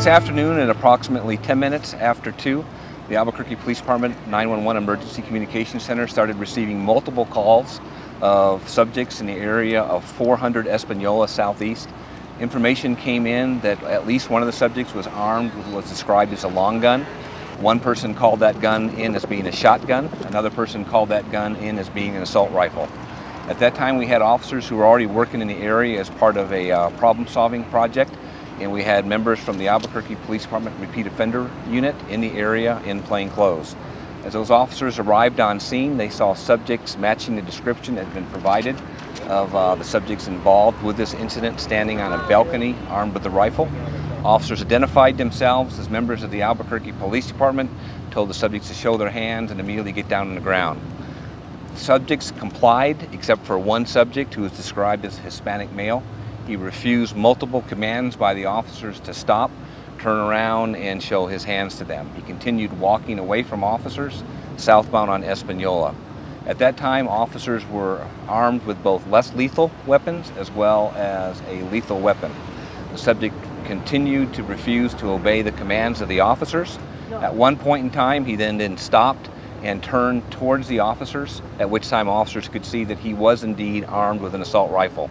This afternoon at approximately 10 minutes after 2, the Albuquerque Police Department 911 Emergency Communication Center started receiving multiple calls of subjects in the area of 400 Espanola Southeast. Information came in that at least one of the subjects was armed with what's described as a long gun. One person called that gun in as being a shotgun. Another person called that gun in as being an assault rifle. At that time, we had officers who were already working in the area as part of a problem-solving project, and we had members from the Albuquerque Police Department Repeat Offender Unit in the area in plain clothes. As those officers arrived on scene, they saw subjects matching the description that had been provided of the subjects involved with this incident standing on a balcony armed with a rifle. Officers identified themselves as members of the Albuquerque Police Department, told the subjects to show their hands and immediately get down on the ground. Subjects complied except for one subject who was described as Hispanic male. He refused multiple commands by the officers to stop, turn around, and show his hands to them. He continued walking away from officers southbound on Espanola. At that time, officers were armed with both less lethal weapons as well as a lethal weapon. The subject continued to refuse to obey the commands of the officers. At one point in time, he then stopped and turned towards the officers, at which time officers could see that he was indeed armed with an assault rifle.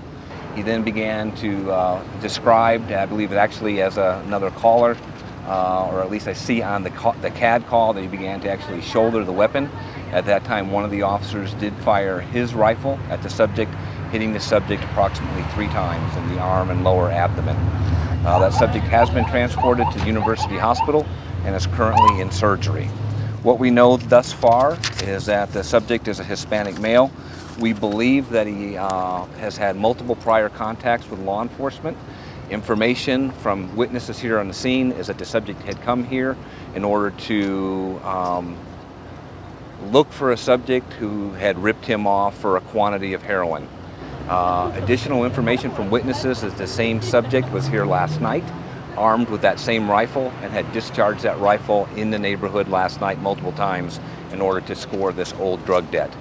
He then began to describe, I believe it actually as another caller, or at least I see on the CAD call that he began to actually shoulder the weapon. At that time, one of the officers did fire his rifle at the subject, hitting the subject approximately 3 times in the arm and lower abdomen. That subject has been transported to the University Hospital and is currently in surgery. What we know thus far is that the subject is a Hispanic male. We believe that he has had multiple prior contacts with law enforcement. Information from witnesses here on the scene is that the subject had come here in order to look for a subject who had ripped him off for a quantity of heroin. Additional information from witnesses is the same subject was here last night, armed with that same rifle, and had discharged that rifle in the neighborhood last night multiple times in order to score this old drug debt.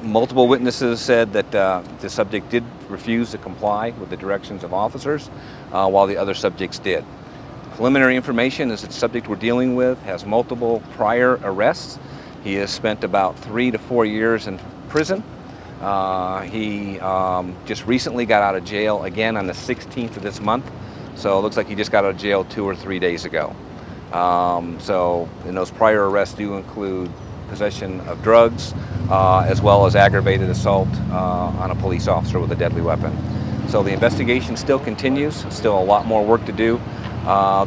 Multiple witnesses said that the subject did refuse to comply with the directions of officers, while the other subjects did. Preliminary information is that the subject we're dealing with has multiple prior arrests. He has spent about 3 to 4 years in prison. He just recently got out of jail again on the 16th of this month, so it looks like he just got out of jail 2 or 3 days ago. And those prior arrests do include possession of drugs, as well as aggravated assault on a police officer with a deadly weapon. So the investigation still continues, still a lot more work to do.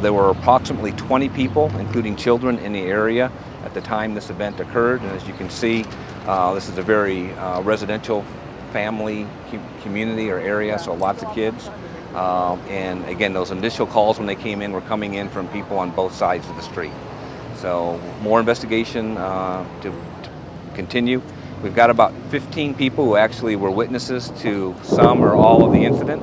There were approximately 20 people, including children, in the area at the time this event occurred, and as you can see, this is a very residential family community or area, so lots of kids. And again, those initial calls when they came in were coming in from people on both sides of the street. So more investigation to continue. We've got about 15 people who actually were witnesses to some or all of the incident,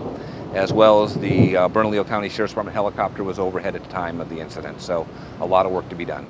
as well as the Bernalillo County Sheriff's Department helicopter was overhead at the time of the incident. So a lot of work to be done.